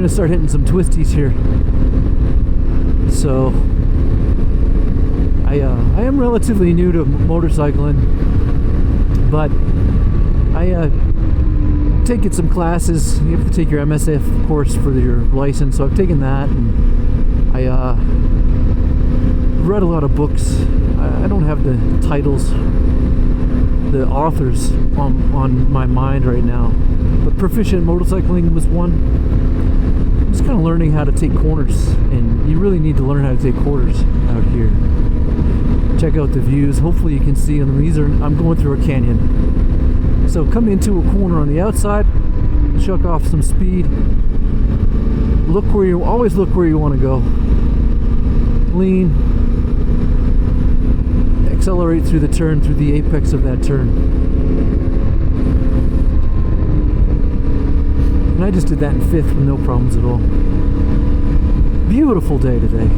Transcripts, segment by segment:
gonna start hitting some twisties here. So I am relatively new to motorcycling, but I taken some classes. You have to take your MSF course for your license, so I've taken that, and I read a lot of books. I don't have the titles, the authors on my mind right now, but Proficient Motorcycling was one. I'm just kind of learning how to take corners, and you really need to learn how to take corners out here. Check out the views. Hopefully you can see them. I'm going through a canyon. So come into a corner on the outside, chuck off some speed. Always look where you want to go. Lean. Accelerate through the turn, through the apex of that turn. And I just did that in 5th with no problems at all. Beautiful day today.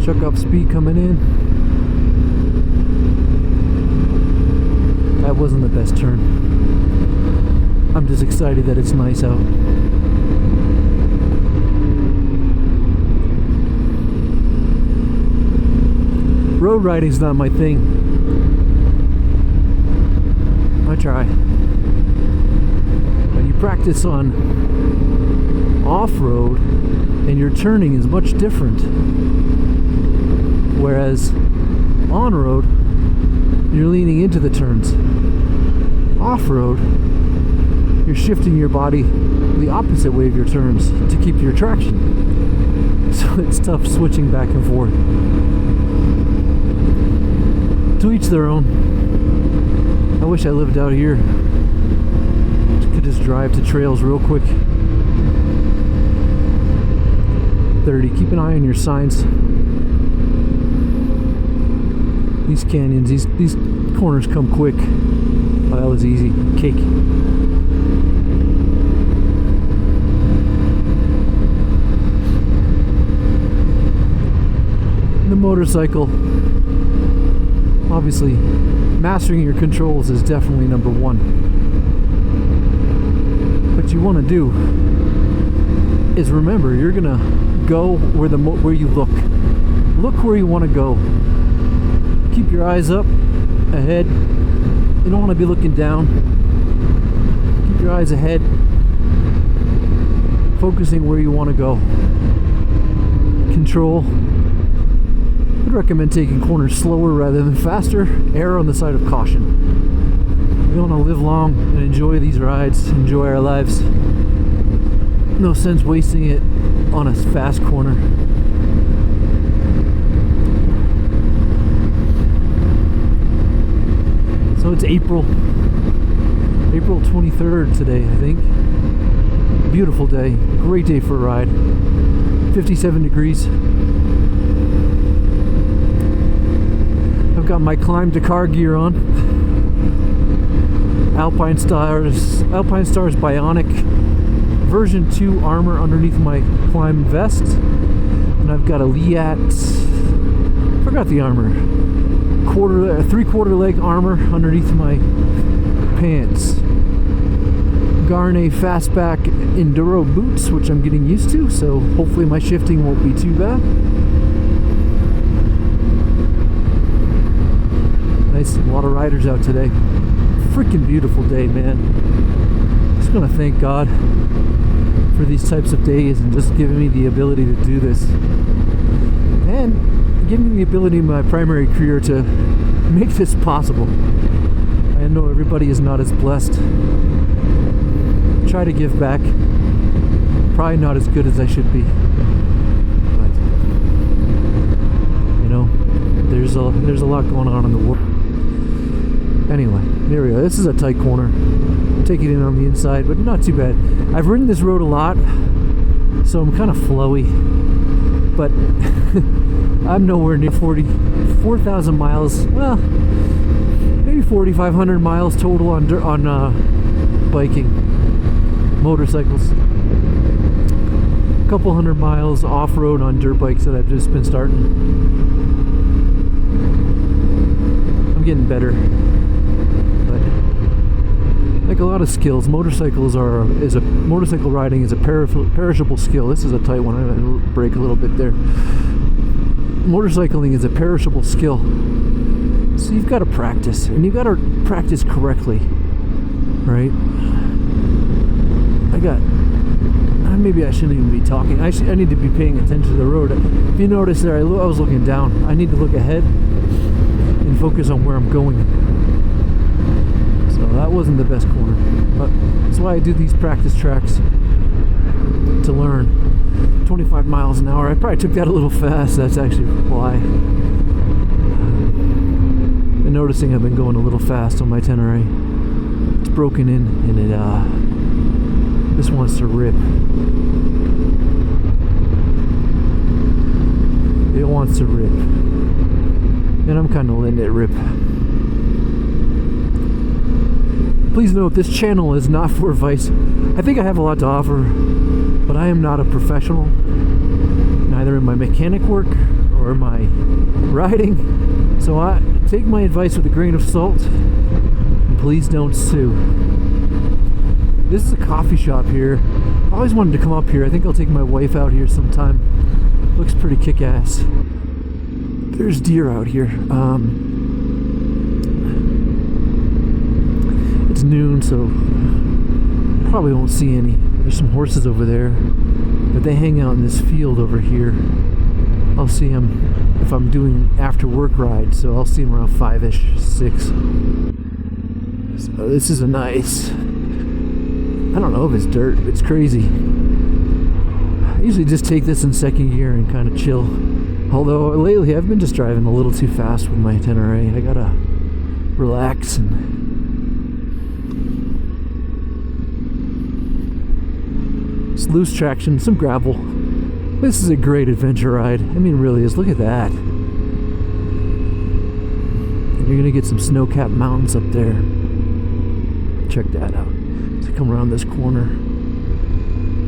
Chuck up speed coming in. That wasn't the best turn. I'm just excited that it's nice out. Road riding's not my thing. I try. When you practice on off-road, and your turning is much different. Whereas on-road, you're leaning into the turns. Off-road, you're shifting your body the opposite way of your turns to keep your traction. So it's tough switching back and forth. To each their own. I wish I lived out here. Could just drive to trails real quick. 30. Keep an eye on your signs. These canyons, these corners come quick. Oh, that was easy. Cake. The motorcycle, obviously, mastering your controls is definitely number one. What you want to do is remember, you're gonna go where you look. Look where you want to go. Keep your eyes up ahead. You don't want to be looking down. Keep your eyes ahead, focusing where you want to go. Control. I'd recommend taking corners slower rather than faster. Err on the side of caution. We want to live long and enjoy these rides, enjoy our lives. No sense wasting it on a fast corner. So it's April 23rd today, I think. Beautiful day, great day for a ride. 57 degrees. I've got my Climb to Car gear on. Alpine Stars Bionic version 2 armor underneath my Climb vest. And I've got a Liat, forgot the armor. 3/4 leg armor underneath my pants. Gaerne Fastback Enduro boots, which I'm getting used to, so hopefully my shifting won't be too bad. Nice, a lot of riders out today. Freaking beautiful day, man. Just gonna thank God for these types of days and just giving me the ability to do this. And giving me the ability in my primary career to make this possible. I know everybody is not as blessed. Try to give back. Probably not as good as I should be. But, you know, there's a lot going on in the world. Anyway, there we go. This is a tight corner. Take it in on the inside, but not too bad. I've ridden this road a lot, so I'm kind of flowy. But I'm nowhere near 4,000 miles. Well, maybe 4,500 miles total on biking, motorcycles. A couple hundred miles off-road on dirt bikes that I've just been starting. I'm getting better, but like a lot of skills, motorcycle riding is a perishable skill. This is a tight one. I'm gonna break a little bit there. Motorcycling is a perishable skill, so you've got to practice, and you've got to practice correctly, right? Maybe I shouldn't even be talking. I need to be paying attention to the road. If you notice there, I was looking down. I need to look ahead and focus on where I'm going. So that wasn't the best corner, but that's why I do these practice tracks, to learn. 25 miles an hour. I probably took that a little fast. That's actually why. Been noticing I've been going a little fast on my Tenere. It's broken in, and it this wants to rip. It wants to rip, and I'm kind of letting it rip. Please note, this channel is not for advice. I think I have a lot to offer, but I am not a professional, neither in my mechanic work or my riding. So I take my advice with a grain of salt, and please don't sue. This is a coffee shop here. I always wanted to come up here. I think I'll take my wife out here sometime. Looks pretty kick-ass. There's deer out here. It's noon, so probably won't see any. There's some horses over there, but they hang out in this field over here. I'll see them if I'm doing after work rides, so I'll see them around 5-ish, 6. So this is a nice, I don't know if it's dirt, but it's crazy. I usually just take this in second gear and kind of chill. Although lately I've been just driving a little too fast with my Tenere. I gotta relax and just loose traction, some gravel. This is a great adventure ride. I mean, it really is. Look at that. And you're gonna get some snow-capped mountains up there. Check that out. To come around this corner.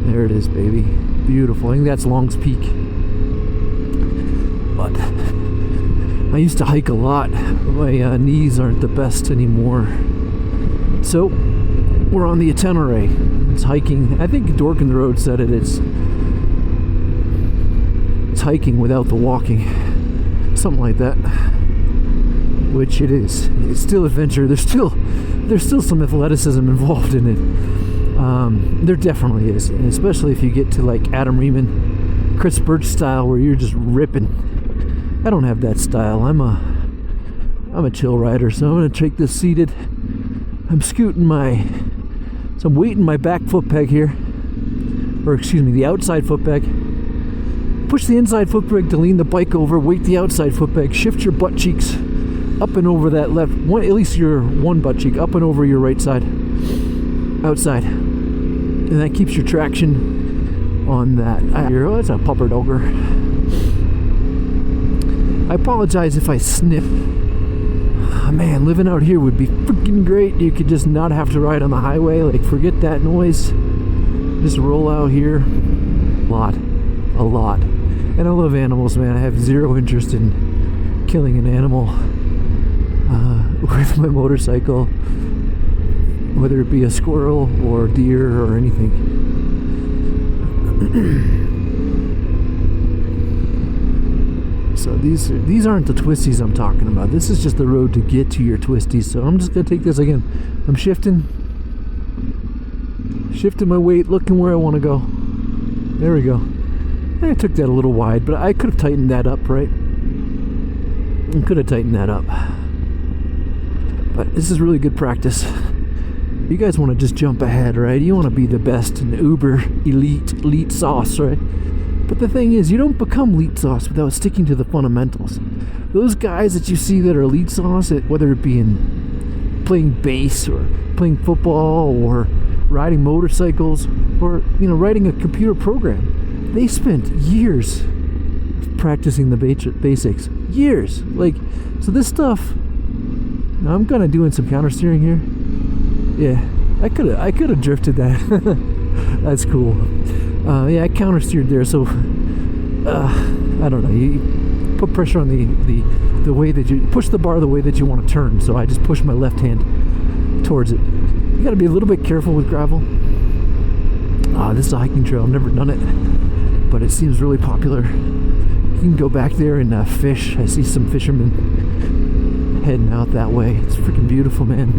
There it is, baby. Beautiful. I think that's Long's Peak. But I used to hike a lot. My knees aren't the best anymore. So we're on the Tenere. It's hiking. I think Dork in the Road said it. It's hiking without the walking. Something like that. Which it is. It's still adventure. There's still some athleticism involved in it. There definitely is, and especially if you get to like Adam Riemann, Chris Birch style, where you're just ripping. I don't have that style. I'm a chill rider, so I'm gonna take this seated. I'm weighting my back foot peg here, or excuse me, the outside foot peg. Push the inside foot peg to lean the bike over. Weight the outside foot peg. Shift your butt cheeks up and over that left one, at least your one butt cheek up and over your right side, outside, and that keeps your traction on that. Oh, that's a pupper dogger. I apologize if I sniff. Oh, man, living out here would be freaking great. You could just not have to ride on the highway. Like, forget that noise. Just roll out here. A lot. And I love animals, man. I have zero interest in killing an animal with my motorcycle, whether it be a squirrel or deer or anything. So these aren't the twisties I'm talking about. This is just the road to get to your twisties. So I'm just gonna take this again. I'm shifting my weight, looking where I want to go. There we go. I took that a little wide, but I could have tightened that up, right? I could have tightened that up. But this is really good practice. You guys want to just jump ahead, right? You want to be the best in uber elite sauce, right? But the thing is, you don't become elite sauce without sticking to the fundamentals. Those guys that you see that are elite sauce, whether it be in playing bass or playing football or riding motorcycles or writing a computer program, they spent years practicing the basics. Years. Like, so this stuff, now I'm kind of doing some counter steering here. Yeah, I could have drifted that. That's cool. Yeah, I counter steered there, so I don't know. You put pressure on the way that you push the bar the way that you want to turn. So I just push my left hand towards it. You got to be a little bit careful with gravel. This is a hiking trail. I've never done it, but it seems really popular. You can go back there and fish. I see some fishermen heading out that way. It's freaking beautiful, man.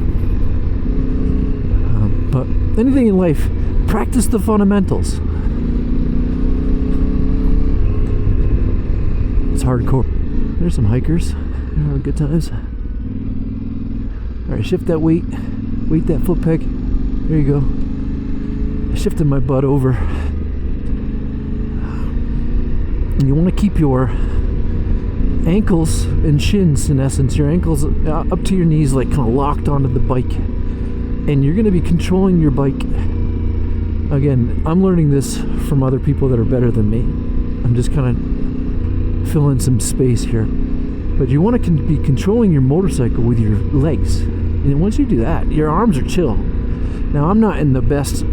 But anything in life, practice the fundamentals. It's hardcore. There's some hikers. They're having good times. Alright, shift that weight. Weight that foot peg. There you go. I shifted my butt over. And you want to keep your ankles and shins, in essence, your ankles up to your knees, like kind of locked onto the bike. And you're going to be controlling your bike. Again, I'm learning this from other people that are better than me. I'm just kind of filling some space here. But you want to be controlling your motorcycle with your legs. And once you do that, your arms are chill. Now, I'm not in the best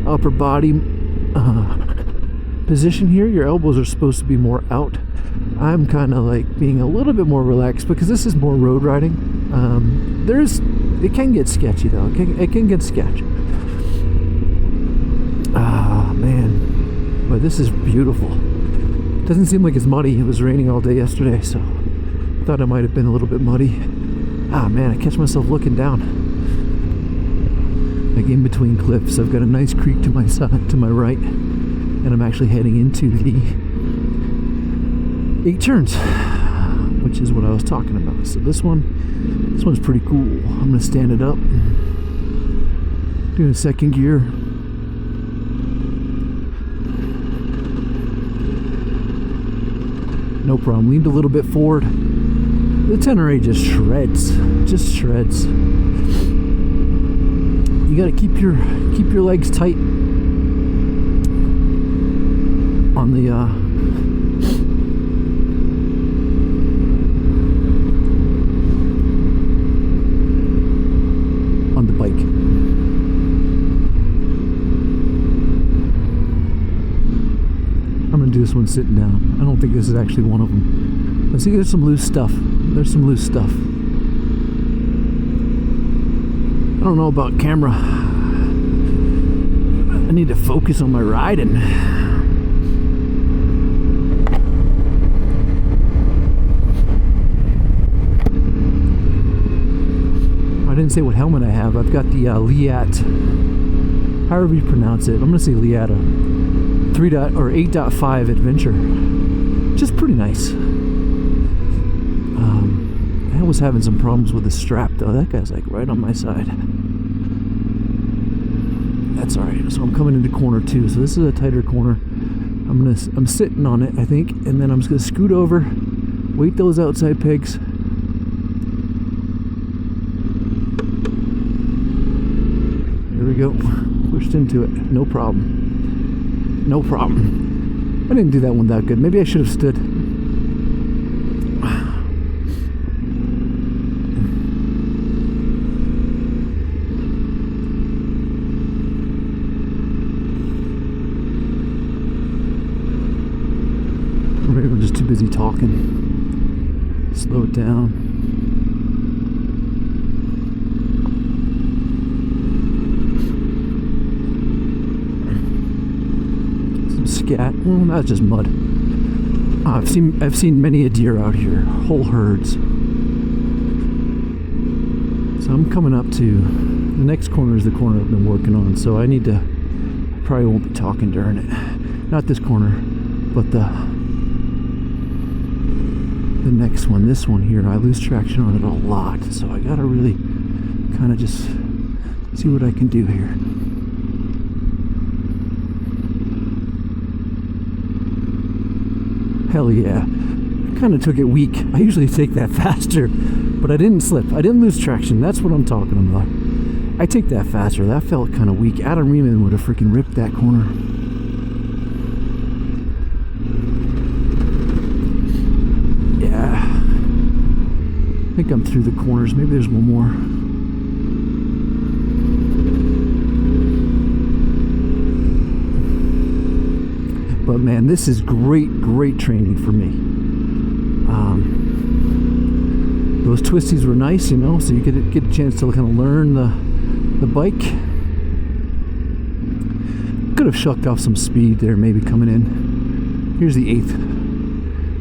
upper body position here. Your elbows are supposed to be more out. I'm kind of like being a little bit more relaxed because this is more road riding. It can get sketchy though. It can get sketchy. Man, but this is beautiful. Doesn't seem like it's muddy. It was raining all day yesterday, so I thought it might have been a little bit muddy. Man, I catch myself looking down, like in between cliffs. I've got a nice creek to my side, to my right, and I'm actually heading into the 8 turns, which is what I was talking about. So this one's pretty cool. I'm gonna stand it up, doing second gear. No problem. Leaned a little bit forward. The Tenere just shreds. You gotta keep your legs tight on the bike. I'm gonna do this one sitting down. I don't think this is actually one of them. Let's see, there's some loose stuff. I don't know about camera. I need to focus on my riding. I didn't say what helmet I have. I've got the Liat, however you pronounce it. I'm gonna say Liata 8.5 Adventure. Just pretty nice. I was having some problems with the strap though. That guy's like right on my side. That's alright. So I'm coming into corner 2. So this is a tighter corner. I'm sitting on it, I think, and then I'm just gonna scoot over, weight those outside pegs. There we go. Pushed into it. No problem. I didn't do that one that good. Maybe I should have stood. Maybe we're just too busy talking. Slow it down. Scat. Well, that's just mud. I've seen many a deer out here, whole herds. So I'm coming up to the next corner is the corner I've been working on. So I probably won't be talking during it. Not this corner, but the next one. This one here, I lose traction on it a lot. So I gotta really kind of just see what I can do here. Hell yeah. I kind of took it weak. I usually take that faster, but I didn't slip. I didn't lose traction. That's what I'm talking about. I take that faster. That felt kind of weak. Adam Riemann would have freaking ripped that corner. think I'm through the corners. Maybe there's one more. But man, this is great training for me. Those twisties were nice, you know, so you get a chance to kind of learn the bike. Could have shucked off some speed there, maybe coming in. Here's the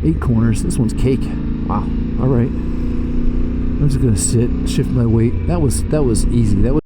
8 corners. This one's cake. Wow. All right. I'm just gonna sit, shift my weight. That was easy. That was